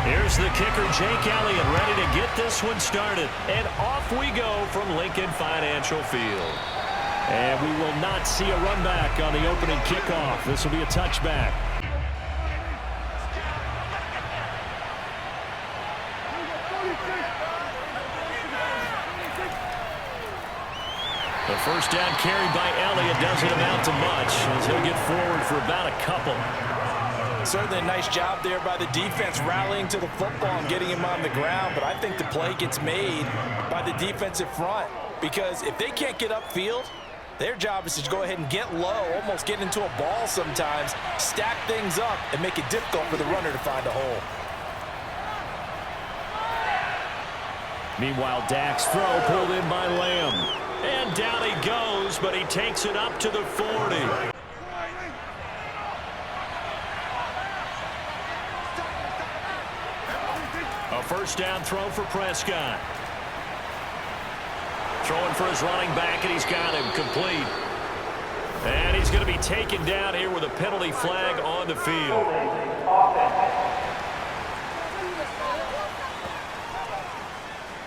Here's the kicker, Jake Elliott, ready to get this one started. And off we go from Lincoln Financial Field. And we will not see a run back on the opening kickoff. This will be a touchback. The first down carry by Elliott doesn't amount to much as he'll get forward for about a couple. Certainly a nice job there by the defense rallying to the football and getting him on the ground, but I think the play gets made by the defensive front because if they can't get upfield, their job is to go ahead and get low, almost get into a ball sometimes, stack things up, and make it difficult for the runner to find a hole. Meanwhile, Dak's throw pulled in by Lamb. And down he goes, but he takes it up to the 40. A first down throw for Prescott. Throwing for his running back, and he's got him complete. And he's going to be taken down here with a penalty flag on the field.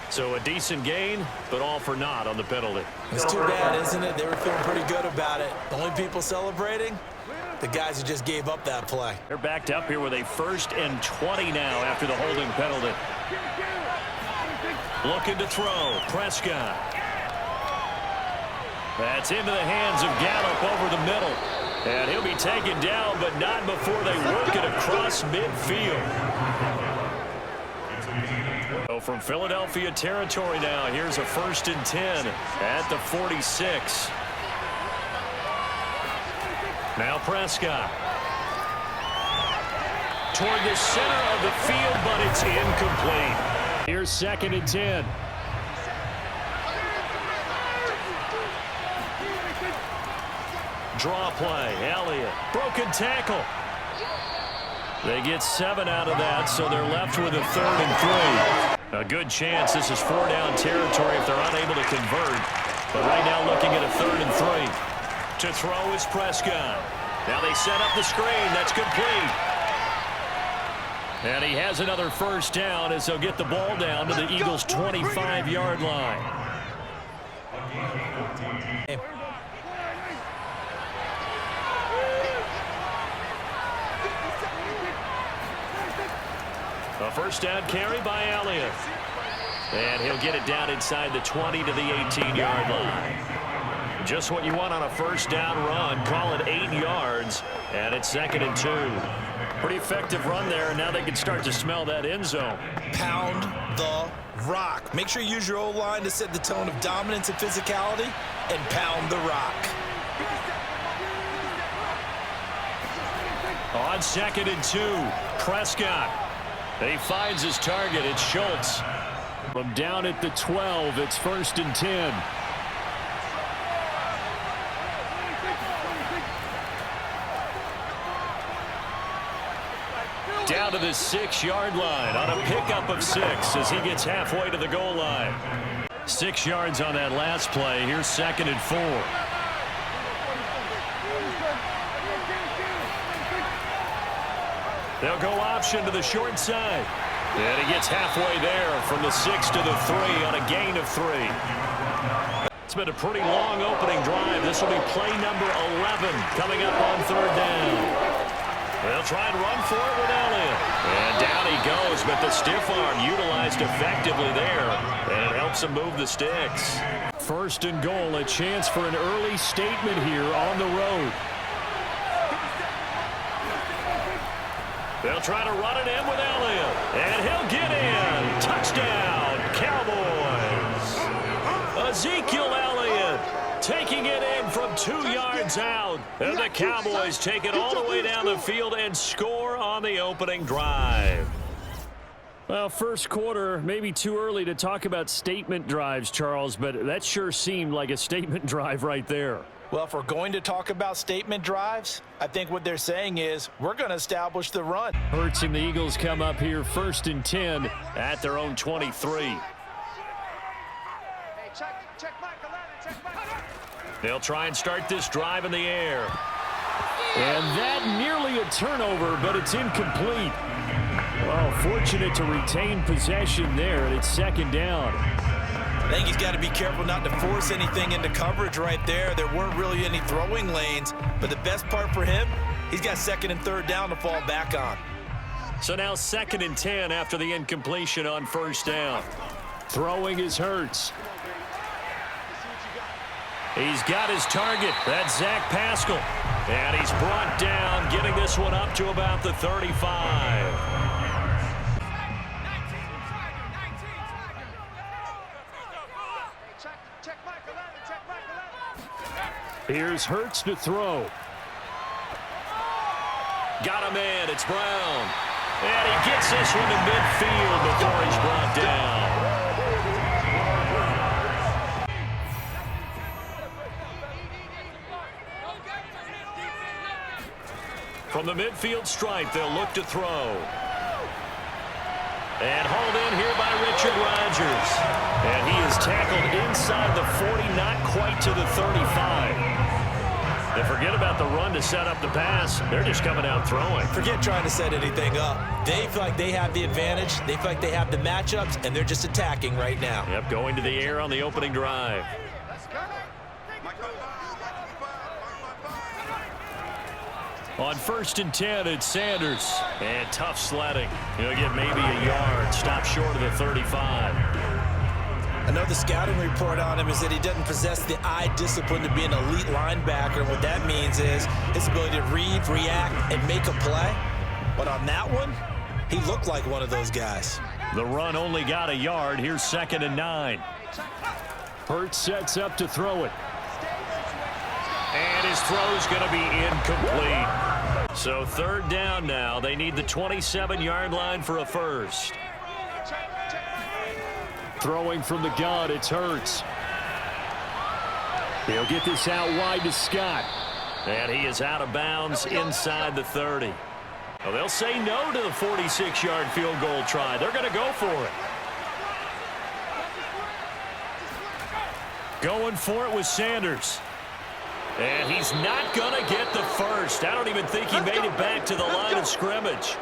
So a decent gain, but all for naught on the penalty. It's too bad, isn't it? They were feeling pretty good about it. The only people celebrating, the guys who just gave up that play. They're backed up here with a 1st and 20 now after the holding penalty. Looking to throw, Prescott. That's into the hands of Gallup over the middle. And he'll be taken down, but not before they work it across midfield. So from Philadelphia territory now, here's a 1st and 10 at the 46. Now Prescott. Toward the center of the field, but it's incomplete. Here's 2nd and 10. Draw play, Elliott. Broken tackle. They get 7 out of that, so they're left with a 3rd and 3. A good chance this is 4-down territory if they're unable to convert. But right now looking at a 3rd and 3. To throw is Prescott. Now they set up the screen. That's complete. And he has another first down as they'll get the ball down to the Eagles' 25-yard line. A first down carry by Elliott. And he'll get it down inside the 20 to the 18-yard line. Just what you want on a first down run. Call it 8 yards. And it's 2nd and 2. Pretty effective run there. Now they can start to smell that end zone. Pound the rock. Make sure you use your O-line to set the tone of dominance and physicality. And pound the rock. On 2nd and 2, Prescott. He finds his target. It's Schultz. From down at the 12, it's 1st and 10. Down to the 6-yard line on a pickup of 6 as he gets halfway to the goal line. 6 yards on that last play. Here's 2nd and 4. They'll go option to the short side. And he gets halfway there from the 6 to the 3 on a gain of 3. It's been a pretty long opening drive. This will be play number 11 coming up on 3rd down. They'll try and run for it with Elliott. And down he goes, but the stiff arm utilized effectively there. And it helps him move the sticks. 1st and goal, a chance for an early statement here on the road. They'll try to run it in with Elliott. And he'll get in. Touchdown, Cowboys. Ezekiel Elliott taking it in from 2 yards out. And the Cowboys take it all the way down the field and score on the opening drive. Well, first quarter, maybe too early to talk about statement drives, Charles, but that sure seemed like a statement drive right there. Well, if we're going to talk about statement drives, I think what they're saying is we're going to establish the run. Hurts and the Eagles come up here 1st and 10 at their own 23. They'll try and start this drive in the air. And that nearly a turnover, but it's incomplete. Well, fortunate to retain possession there, and it's second down. I think he's got to be careful not to force anything into coverage right there. There weren't really any throwing lanes, but the best part for him, he's got second and third down to fall back on. So now 2nd and 10 after the incompletion on first down. Throwing is Hurts. He's got his target. That's Zach Pascal. And he's brought down, getting this one up to about the 35. Here's Hurts to throw. Got a man. It's Brown. And he gets this one to midfield before he's brought down. From the midfield stripe, they'll look to throw. And hauled in here by Richard Rodgers. And he is tackled inside the 40, not quite to the 35. And forget about the run to set up the pass. They're just coming out throwing. Forget trying to set anything up. They feel like they have the advantage. They feel like they have the matchups, and they're just attacking right now. Yep, going to the air on the opening drive. On 1st and 10, it's Sanders. And tough sledding. He'll get maybe a yard. Stop short of the 35. I know the scouting report on him is that he doesn't possess the eye discipline to be an elite linebacker. And what that means is his ability to read, react, and make a play. But on that one, he looked like one of those guys. The run only got a yard. Here's 2nd and 9. Hurts sets up to throw it. And his throw's going to be incomplete. So 3rd down now. They need the 27-yard line for a first. Throwing from the gun, it's Hurts. He'll get this out wide to Scott. And he is out of bounds inside the 30. Well, they'll say no to the 46-yard field goal try. They're going to go for it. Going for it with Sanders. And he's not going to get the first. I don't even think he made it back to the line of scrimmage.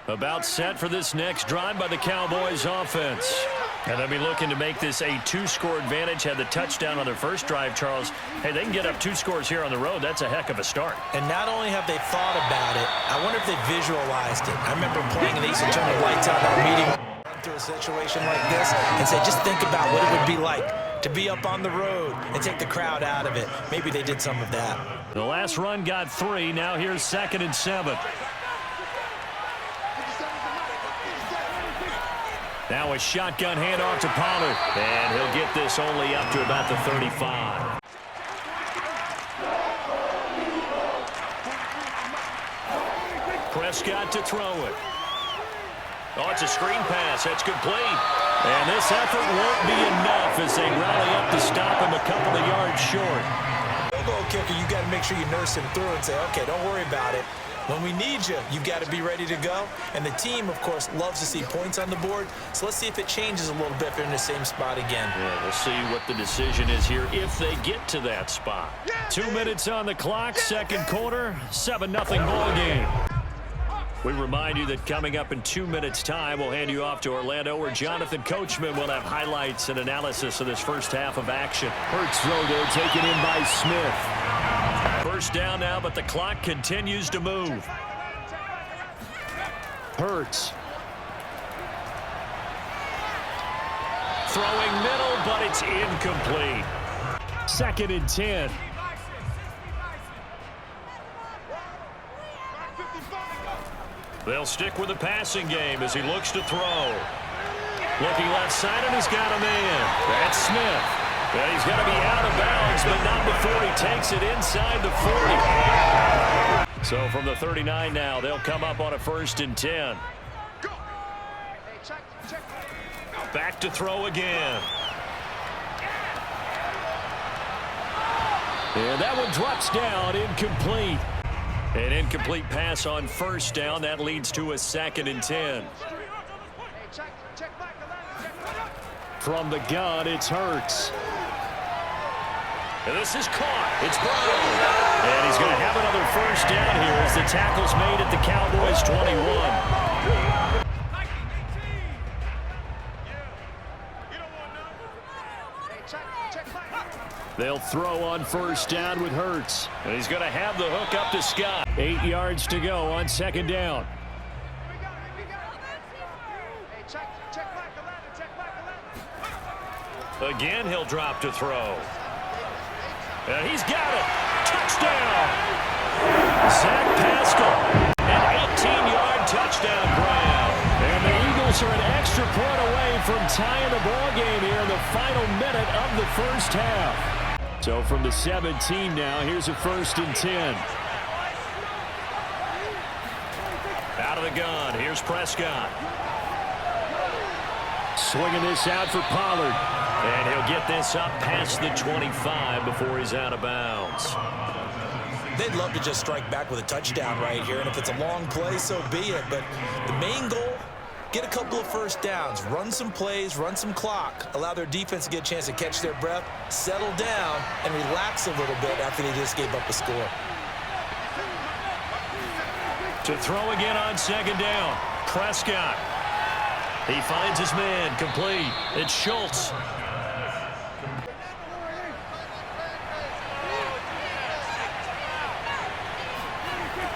About set for this next drive by the Cowboys offense. And they'll be looking to make this a 2-score advantage. Had the touchdown on their first drive, Charles. Hey, they can get up 2 scores here on the road. That's a heck of a start. And not only have they thought about it, I wonder if they visualized it. I remember playing, and they used to turn the lights out in our meeting to a situation like this and say, just think about what it would be like to be up on the road and take the crowd out of it. Maybe they did some of that. The last run got 3. Now here's 2nd and 7. Now a shotgun handoff to Pollard. And he'll get this only up to about the 35. Prescott to throw it. Oh, it's a screen pass. That's complete. And this effort won't be enough as they rally up to stop him a couple of yards short. Field goal kicker, you got to make sure you nurse him through and say, okay, don't worry about it. When we need you, you've got to be ready to go. And the team, of course, loves to see points on the board. So let's see if it changes a little bit if they're in the same spot again. Yeah, we'll see what the decision is here if they get to that spot. 2 minutes on the clock, second quarter, 7-0 ball game. We remind you that coming up in 2 minutes' time, we'll hand you off to Orlando, where Jonathan Coachman will have highlights and analysis of this first half of action. Hurts throw there, taken in by Smith. First down now, but the clock continues to move. Hurts. Throwing middle, but it's incomplete. 2nd and 10. They'll stick with the passing game as he looks to throw. Looking left side, and he's got a man. That's Smith. And he's going to be out of bounds, but not before he takes it inside the 40. So from the 39 now, they'll come up on a 1st and 10. Back to throw again. And that one drops down, incomplete. An incomplete pass on first down. That leads to a 2nd and 10. From the gun, it's Hurts. And this is caught. It's Brown. And he's going to have another first down here as the tackle's made at the Cowboys 21. They'll throw on first down with Hurts. And he's going to have the hook up to Scott. 8 yards to go on second down. Again, he'll drop to throw. And he's got it. Touchdown. Zach Pascal. An 18-yard touchdown grab. And the Eagles are an extra point away from tying the ball game here in the final minute of the first half. So from the 17 now, here's a 1st and 10. Out of the gun, here's Prescott. Swinging this out for Pollard. And he'll get this up past the 25 before he's out of bounds. They'd love to just strike back with a touchdown right here, and if it's a long play, so be it. But the main goal, get a couple of first downs, run some plays, run some clock, allow their defense to get a chance to catch their breath, settle down, and relax a little bit after they just gave up a score. To throw again on second down, Prescott. He finds his man, complete. It's Schultz.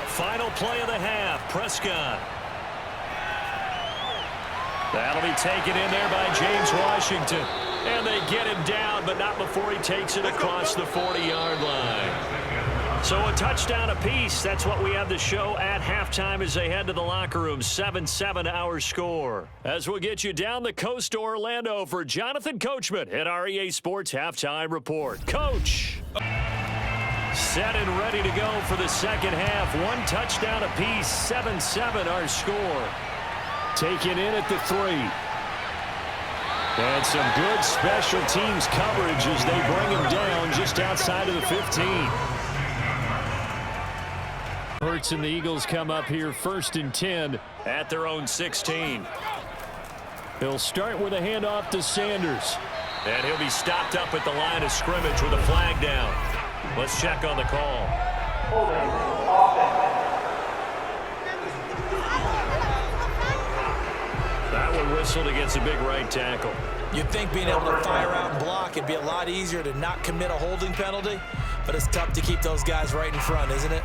Final play of the half, Prescott. That'll be taken in there by James Washington. And they get him down, but not before he takes it across the 40-yard line. So a touchdown apiece. That's what we have to show at halftime as they head to the locker room. 7-7 our score. As we'll get you down the coast to Orlando for Jonathan Coachman at our EA Sports Halftime Report. Coach. Set and ready to go for the second half. One touchdown apiece. 7-7 our score. Taken in at the 3. And some good special teams coverage as they bring him down just outside of the 15. Hurts and the Eagles come up here 1st and 10 at their own 16. He'll start with a handoff to Sanders. And he'll be stopped up at the line of scrimmage with a flag down. Let's check on the call. That one whistled against a big right tackle. You'd think being able to fire out and block, it'd be a lot easier to not commit a holding penalty, but it's tough to keep those guys right in front, isn't it?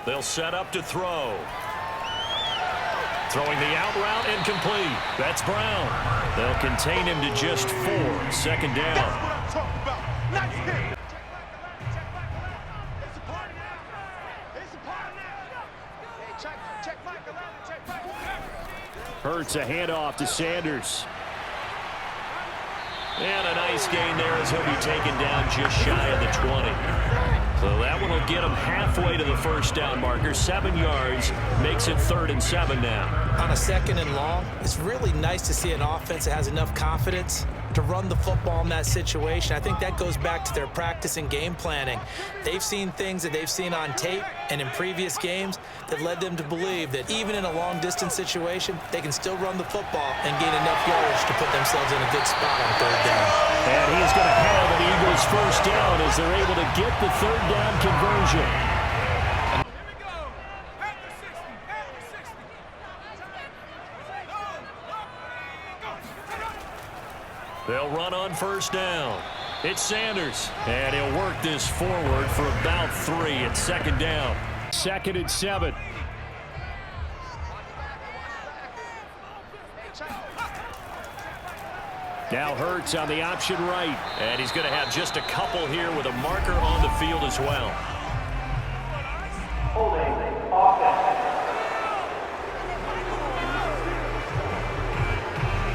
They'll set up to throw. Throwing the out route incomplete. That's Brown. They'll contain him to just 4. Second down. Hurts a handoff to Sanders. And a nice gain there as he'll be taken down just shy of the 20. So that one will get him halfway to the first down marker. 7 yards makes it 3rd and 7 now. On a 2nd and long, it's really nice to see an offense that has enough confidence to run the football in that situation. I think that goes back to their practice and game planning. They've seen things that they've seen on tape and in previous games that led them to believe that even in a long-distance situation, they can still run the football and gain enough yardage to put themselves in a good spot on 3rd down. And he is going to have an Eagles first down as they're able to get the 3rd down conversion. They'll run on first down. It's Sanders. And he'll work this forward for about 3 at 2nd down. 2nd and 7. Now Hurts on the option right. And he's going to have just a couple here with a marker on the field as well. Holding offense.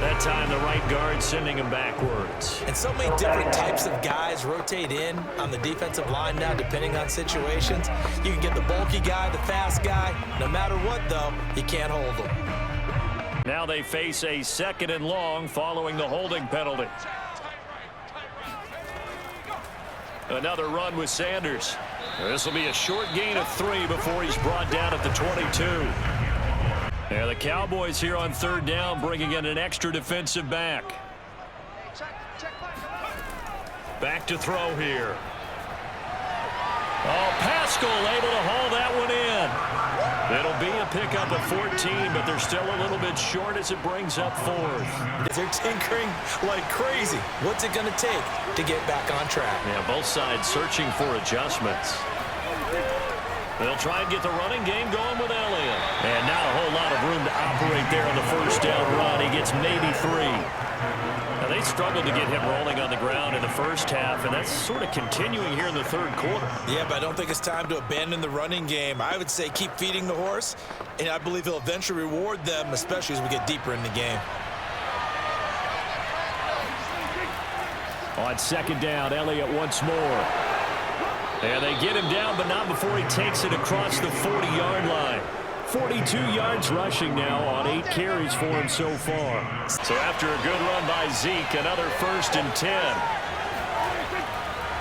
That time the right guard sending him backwards. And so many different types of guys rotate in on the defensive line now depending on situations. You can get the bulky guy, the fast guy. No matter what, though, you can't hold them. Now they face a 2nd and long following the holding penalty. Another run with Sanders. This will be a short gain of 3 before he's brought down at the 22. And the Cowboys here on 3rd down bringing in an extra defensive back. Back to throw here. Oh, Pascal able to haul that one in. It'll be a pickup of 14, but they're still a little bit short as it brings up fourth. They're tinkering like crazy. What's it going to take to get back on track? Yeah, both sides searching for adjustments. They'll try and get the running game going with Elliott. And not a whole lot of room to operate there on the first down run. He gets maybe 3. Now, they struggled to get him rolling on the ground in the first half, and that's sort of continuing here in the third quarter. Yeah, but I don't think it's time to abandon the running game. I would say keep feeding the horse, and I believe he'll eventually reward them, especially as we get deeper in the game. On second down, Elliott once more. And they get him down, but not before he takes it across the 40-yard line. 42 yards rushing now on 8 carries for him so far. So after a good run by Zeke, another 1st and 10.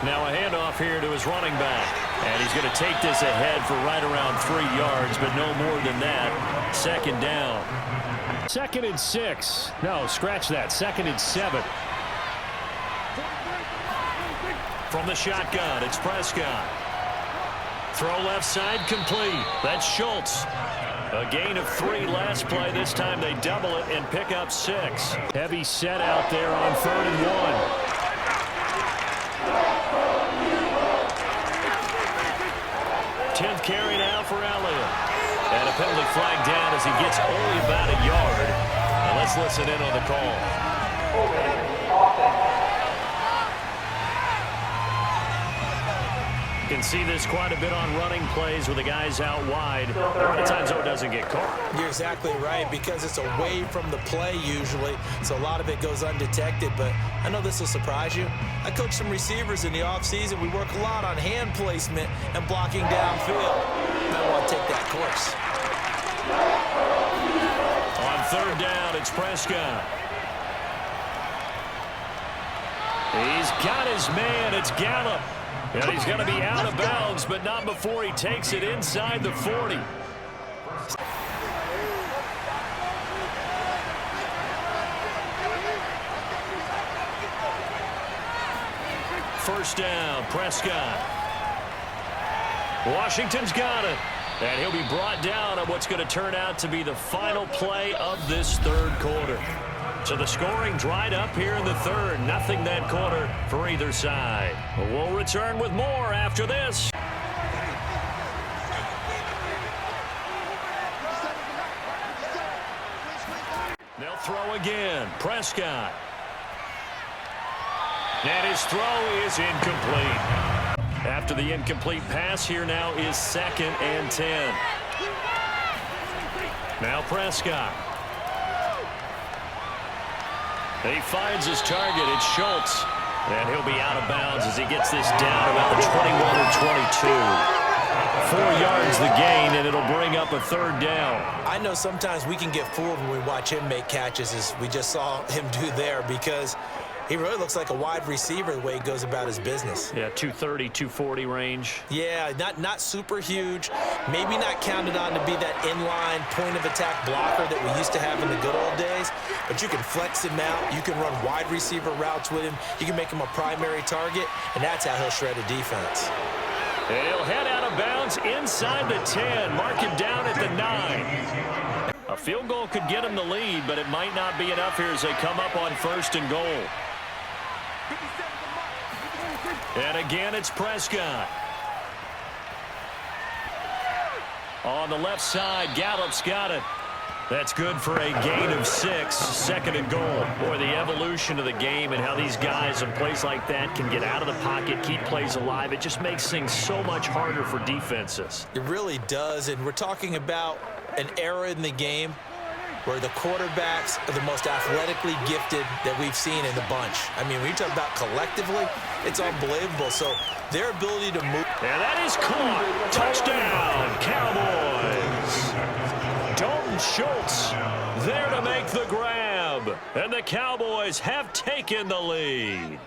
Now a handoff here to his running back. And he's going to take this ahead for right around 3 yards, but no more than that. Second down. 2nd and 6. No, scratch that. 2nd and 7. From the shotgun, it's Prescott. Throw left side complete. That's Schultz. A gain of 3 last play. This time they double it and pick up 6. Heavy set out there on 3rd and 1. 10th carry now for Elliott. And a penalty flag down as he gets only about a yard. Now let's listen in on the call. You can see this quite a bit on running plays with the guys out wide. A lot of times, though, it doesn't get caught. You're exactly right, because it's away from the play usually, so a lot of it goes undetected. But I know this will surprise you. I coach some receivers in the offseason. We work a lot on hand placement and blocking downfield. I want to take that course. On 3rd down, it's Prescott. He's got his man. It's Gallup. And he's going to be out of bounds, but not before he takes it inside the 40. First down, Prescott. Washington's got it. And he'll be brought down on what's going to turn out to be the final play of this 3rd quarter. So the scoring dried up here in the 3rd. Nothing that quarter for either side. We'll return with more after this. They'll throw again. Prescott. And his throw is incomplete. After the incomplete pass, here now is 2nd and 10. Now Prescott. He finds his target. It's Schultz. And he'll be out of bounds as he gets this down about the 21 or 22. 4 yards the gain, and it'll bring up a 3rd down. I know sometimes we can get fooled when we watch him make catches, as we just saw him do there, because he really looks like a wide receiver the way he goes about his business. Yeah, 230, 240 range. Yeah, not super huge. Maybe not counted on to be that inline point-of-attack blocker that we used to have in the good old days. But you can flex him out. You can run wide receiver routes with him. You can make him a primary target, and that's how he'll shred a defense. He'll head out of bounds inside the 10. Mark him down at the 9. A field goal could get him the lead, but it might not be enough here as they come up on 1st and goal. And again, it's Prescott. On the left side, Gallup's got it. That's good for a gain of 6, 2nd and goal. Boy, the evolution of the game and how these guys in plays like that can get out of the pocket, keep plays alive, it just makes things so much harder for defenses. It really does, and we're talking about an era in the game where the quarterbacks are the most athletically gifted that we've seen in the bunch. I mean, when you talk about collectively, it's unbelievable. So their ability to move. And that is caught. Touchdown, Cowboys. Dalton Schultz there to make the grab. And the Cowboys have taken the lead.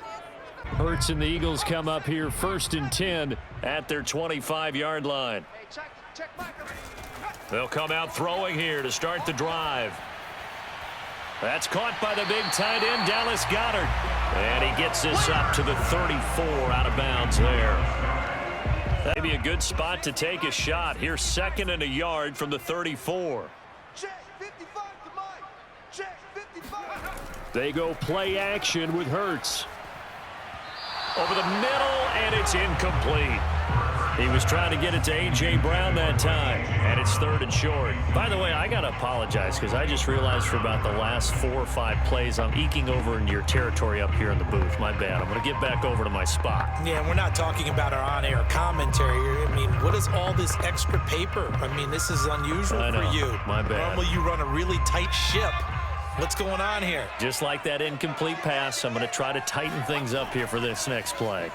Hurts and the Eagles come up here 1st and 10 at their 25-yard line. They'll come out throwing here to start the drive. That's caught by the big tight end, Dallas Goedert. And he gets this up to the 34 out of bounds there. Maybe a good spot to take a shot. Here's 2nd and a yard from the 34. Check 55 to Mike. Check 55. They go play action with Hurts. Over the middle, and it's incomplete. He was trying to get it to A.J. Brown that time, and it's 3rd and short. By the way, I got to apologize because I just realized for about the last 4 or 5 plays, I'm eking over into your territory up here in the booth. My bad. I'm going to get back over to my spot. Yeah, we're not talking about our on-air commentary here. I mean, what is all this extra paper? I mean, this is unusual for you. My bad. Normally you run a really tight ship. What's going on here? Just like that incomplete pass, I'm going to try to tighten things up here for this next play.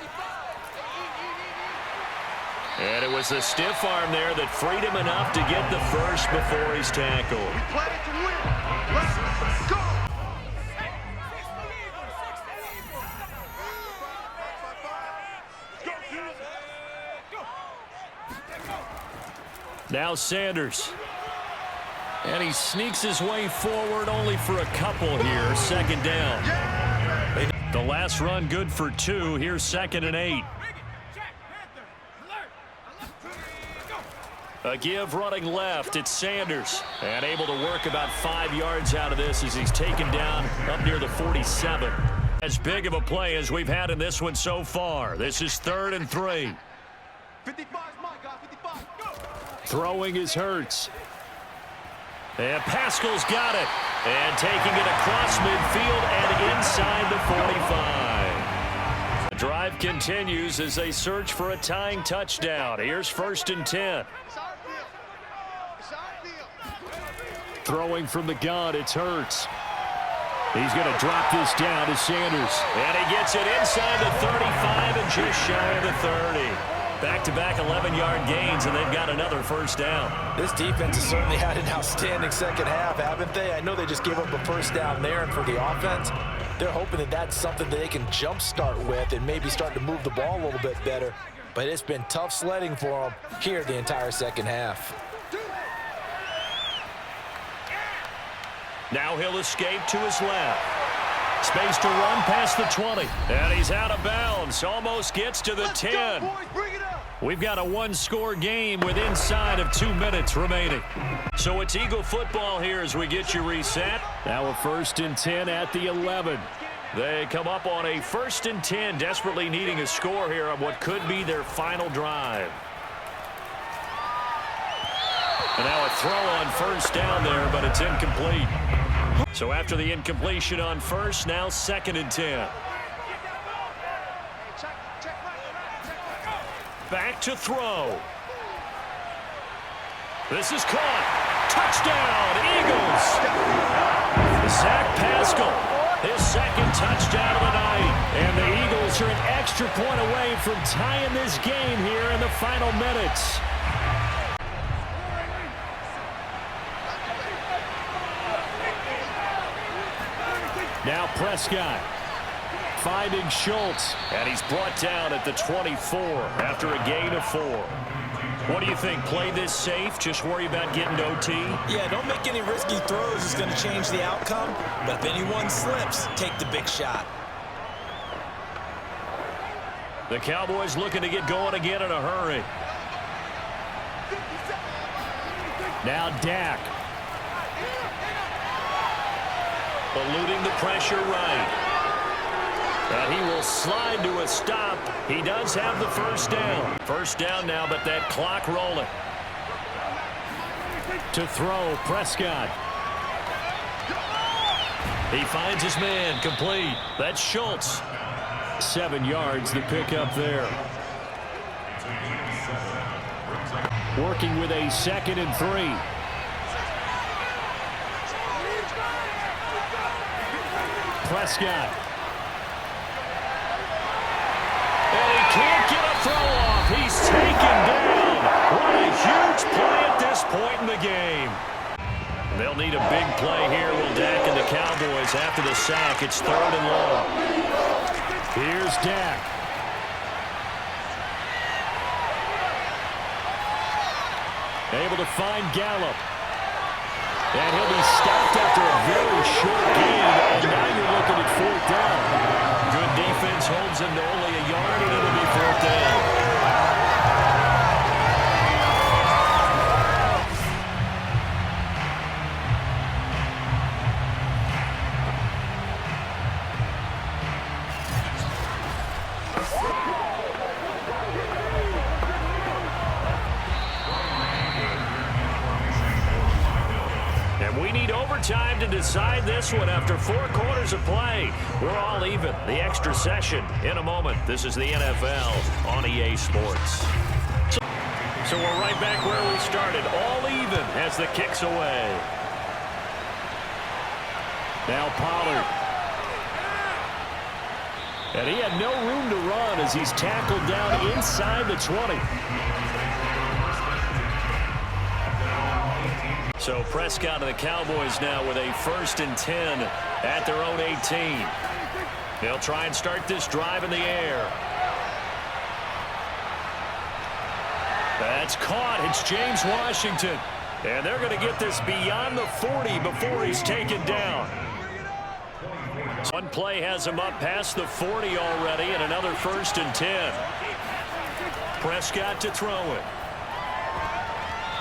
And it was a stiff arm there that freed him enough to get the first before he's tackled. We play to win. Let's go. Now Sanders. And he sneaks his way forward only for a couple here. 2nd down. The last run good for 2. Here's 2nd and 8. A give running left. It's Sanders. And able to work about 5 yards out of this as he's taken down up near the 47. As big of a play as we've had in this one so far. This is 3rd and 3. 55 is my guy. 55. Go. Throwing is Hurts. And Pascal's got it. And taking it across midfield and inside the 45. The drive continues as they search for a tying touchdown. Here's 1st and 10. Throwing from the gun, it's Hurts. He's going to drop this down to Sanders. And he gets it inside the 35 and just shy of the 30. Back-to-back 11-yard gains, and they've got another 1st down. This defense has certainly had an outstanding second half, haven't they? I know they just gave up a 1st down there, and for the offense, they're hoping that that's something that they can jumpstart with and maybe start to move the ball a little bit better. But it's been tough sledding for them here the entire second half. Now he'll escape to his left. Space to run past the 20. And he's out of bounds. Almost gets to the 10. Go, boys, bring it up. We've got a 1-score game with inside of 2 minutes remaining. So it's Eagle football here as we get you reset. Now a 1st and 10 at the 11. They come up on a 1st and 10, desperately needing a score here on what could be their final drive. And now a throw on 1st down there, but it's incomplete. So after the incompletion on 1st, now 2nd and 10. Back to throw. This is caught. Touchdown, Eagles. Zach Pascal, his 2nd touchdown of the night. And the Eagles are an extra point away from tying this game here in the final minutes. Now Prescott finding Schultz, and he's brought down at the 24 after a gain of 4. What do you think? Play this safe? Just worry about getting to OT? Yeah, don't make any risky throws. It's going to change the outcome. But if anyone slips, take the big shot. The Cowboys looking to get going again in a hurry. Now Dak. Eluding the pressure right. And he will slide to a stop. He does have the 1st down. 1st down now, but that clock rolling. To throw, Prescott. He finds his man, complete. That's Schultz. 7 yards, the pickup there. Working with a 2nd and 3. Prescott. And he can't get a throw off. He's taken down. What a huge play at this point in the game. They'll need a big play here, will Dak and the Cowboys after the sack. It's 3rd and long. Here's Dak. Able to find Gallup. And he'll be stopped after a very short gain. And now you're looking at 4th down. Good defense holds him to only a yard, and it'll be 4th down. we need overtime to decide this one after 4 quarters of play. We're all even. The extra session in a moment. This is the NFL on EA Sports. So we're right back where we started. All even as the kick's away. Now Pollard. And he had no room to run as he's tackled down inside the 20. So Prescott and the Cowboys now with a 1st and 10 at their own 18. They'll try and start this drive in the air. That's caught. It's James Washington. And they're going to get this beyond the 40 before he's taken down. One play has him up past the 40 already, and another 1st and 10. Prescott to throw it.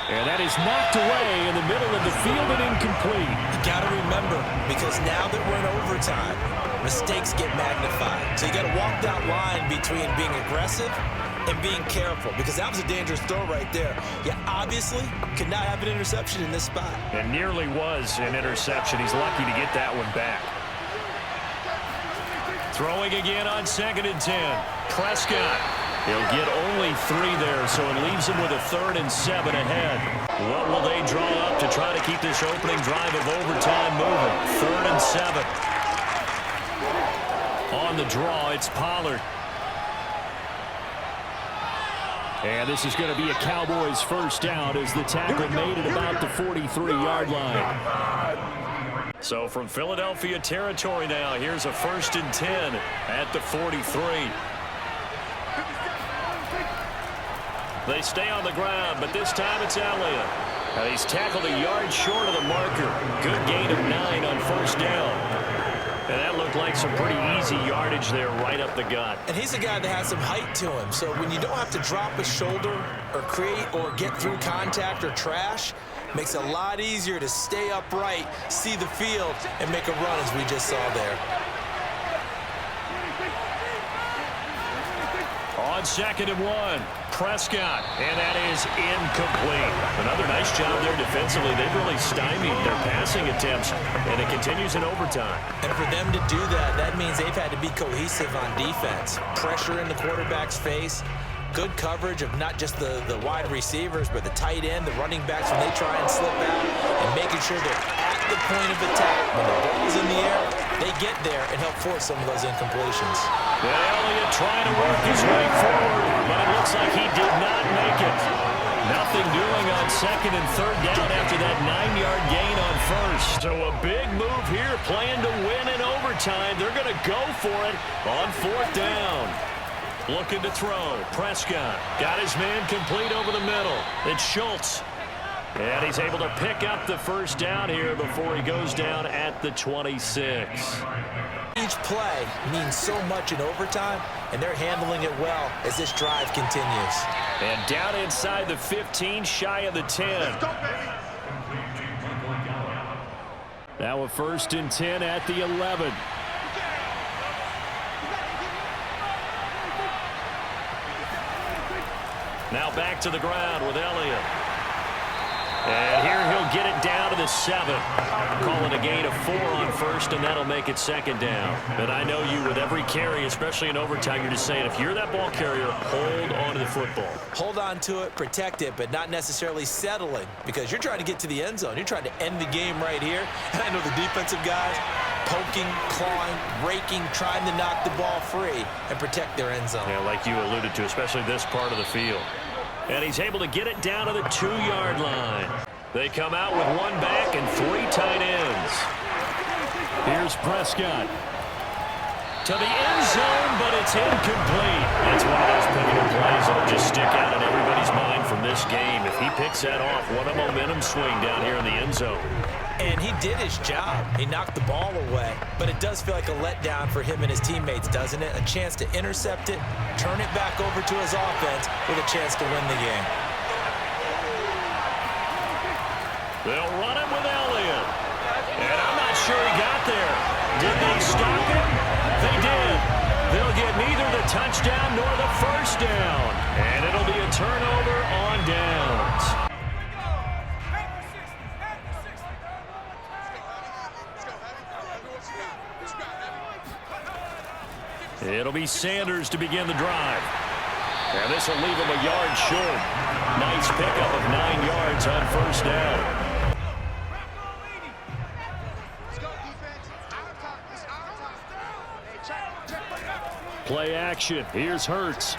And that is knocked away in the middle of the field and incomplete. You got to remember, because now that we're in overtime, mistakes get magnified. So you got to walk that line between being aggressive and being careful, because that was a dangerous throw right there. You obviously could not have an interception in this spot. It nearly was an interception. He's lucky to get that one back. Throwing again on 2nd and 10. Prescott. He'll get only 3 there, so it leaves him with a 3rd and 7 ahead. What will they draw up to try to keep this opening drive of overtime moving? 3rd and 7. On the draw, it's Pollard. And this is going to be a Cowboys 1st down as the tackle made at about the 43-yard line. So from Philadelphia territory now, here's a 1st and 10 at the 43. They stay on the ground, but this time it's Elliott. And he's tackled a yard short of the marker. Good gain of 9 on 1st down. And that looked like some pretty easy yardage there right up the gut. And he's a guy that has some height to him. So when you don't have to drop a shoulder or create or get through contact or trash, makes it a lot easier to stay upright, see the field, and make a run as we just saw there. On 2nd and 1, Prescott, and that is incomplete. Another nice job there defensively. They've really stymied their passing attempts, and it continues in overtime. And for them to do that, that means they've had to be cohesive on defense. Pressure in the quarterback's face, good coverage of not just the wide receivers, but the tight end, the running backs when they try and slip out, and making sure they're at the point of attack. When the ball's in the air, they get there and help force some of those incompletions. And Elliott trying to work his way forward, but it looks like he did not make it. Nothing doing on 2nd and 3rd down after that 9-yard gain on 1st. So a big move here, playing to win in overtime. They're going to go for it on 4th down. Looking to throw. Prescott got his man complete over the middle. It's Schultz. And he's able to pick up the 1st down here before he goes down at the 26. Each play means so much in overtime, and they're handling it well as this drive continues. And down inside the 15, shy of the 10. Let's go, baby. Now a 1st and 10 at the 11. Now back to the ground with Elliott. And here he'll get it down to the 7. Call it a gain of 4 on 1st, and that'll make it 2nd down. But I know you, with every carry, especially in overtime, you're just saying, if you're that ball carrier, hold on to the football. Hold on to it, protect it, but not necessarily settling, because you're trying to get to the end zone. You're trying to end the game right here. And I know the defensive guys poking, clawing, raking, trying to knock the ball free and protect their end zone. Yeah, like you alluded to, especially this part of the field. And he's able to get it down to the 2-yard line. They come out with 1 back and 3 tight ends. Here's Prescott. To the end zone, but it's incomplete. It's one of those pivotal plays that'll just stick out in everybody's mind from this game. If he picks that off, what a momentum swing down here in the end zone. And he did his job. He knocked the ball away. But it does feel like a letdown for him and his teammates, doesn't it? A chance to intercept it, turn it back over to his offense with a chance to win the game. They'll run it with Elliott. And I'm not sure he got there. Did they stop him? They did. They'll get neither the touchdown nor the 1st down. And it'll be a turnover on downs. It'll be Sanders to begin the drive. And this will leave him a yard short. Nice pickup of 9 yards on first down. Let's go, defense. Our time. It's our time. Hey, check. Play action. Here's Hurts.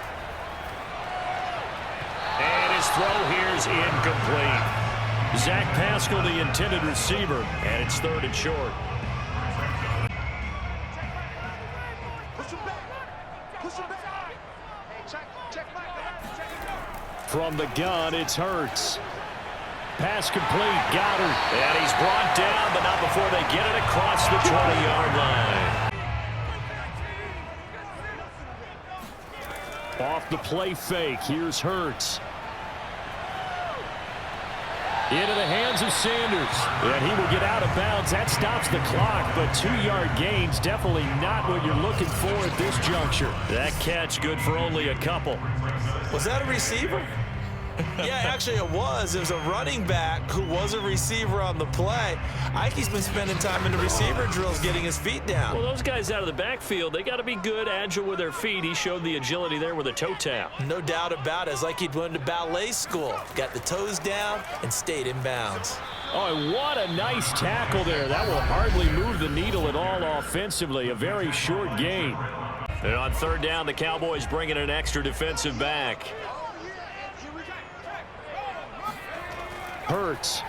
And his throw here's incomplete. Zach Pascal, the intended receiver, and it's 3rd and short. Push him back. Push him back. Hey, check. From the gun, it's Hurts. Pass complete. Goddard. And he's brought down, but not before they get it across the 20-yard line. Off the play fake. Here's Hurts. Into the hands of Sanders. And he will get out of bounds. That stops the clock, but 2-yard gains definitely not what you're looking for at this juncture. That catch good for only a couple. Was that a receiver? Yeah, actually it was. It was a running back who was a receiver on the play. Ike's been spending time in the receiver drills getting his feet down. Well, those guys out of the backfield, they got to be good, agile with their feet. He showed the agility there with a toe tap. No doubt about it. It's like he'd went to ballet school. Got the toes down and stayed in bounds. Oh, what a nice tackle there. That will hardly move the needle at all offensively. A very short gain. And on 3rd down, the Cowboys bring in an extra defensive back. Hurts.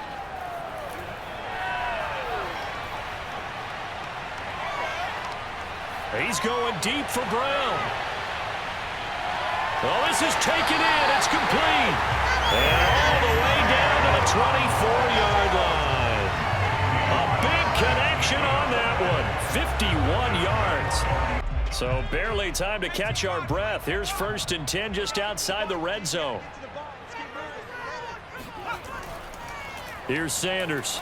He's going deep for Brown. Oh, this is taken in. It's complete. And all the way down to the 24-yard line. A big connection on that one. 51 yards. So barely time to catch our breath. Here's 1st and 10 just outside the red zone. Here's Sanders.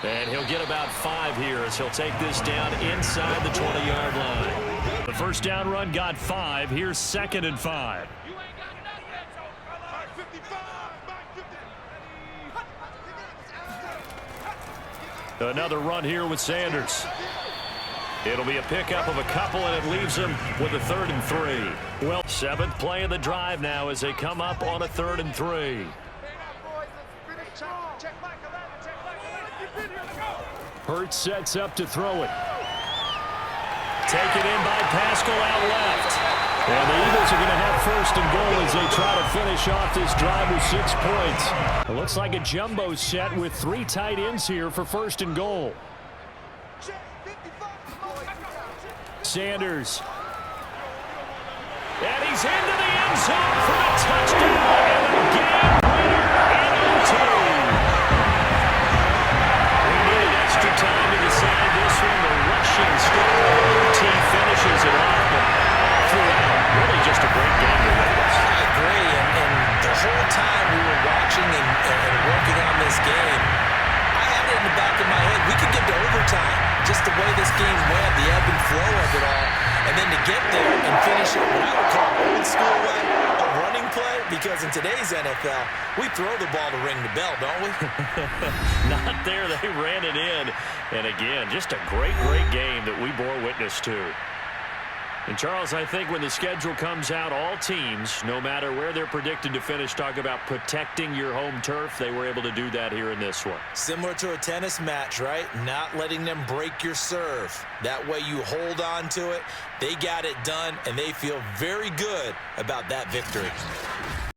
And he'll get about 5 here as he'll take this down inside the 20-yard line. The first down run got 5. Here's 2nd and 5. Another run here with Sanders. It'll be a pickup of a couple, and it leaves them with a 3rd and 3. Well, 7th play of the drive now as they come up on a 3rd and 3. Hurts sets up to throw it. Taken in by Pascal out left. And the Eagles are going to have 1st and goal as they try to finish off this drive with 6 points. It looks like a jumbo set with 3 tight ends here for 1st and goal. Sanders. And he's into the end zone for the touchdown and a game winner in OT. Extra time to decide this one. The rushing score. OT finishes it off, but throughout, really just a great game to witness. I agree, and the whole time we were watching and working on this game, I had it in the back of my head. We could get to overtime. Just the way this game went, the ebb and flow of it all, and then to get there and finish it what I would call old school way, a running play, because in today's NFL, we throw the ball to ring the bell, don't we? Not there. They ran it in. And again, just a great game that we bore witness to. And Charles, I think when the schedule comes out, all teams, no matter where they're predicted to finish, talk about protecting your home turf. They were able to do that here in this one. Similar to a tennis match, right? Not letting them break your serve. That way you hold on to it. They got it done, and they feel very good about that victory.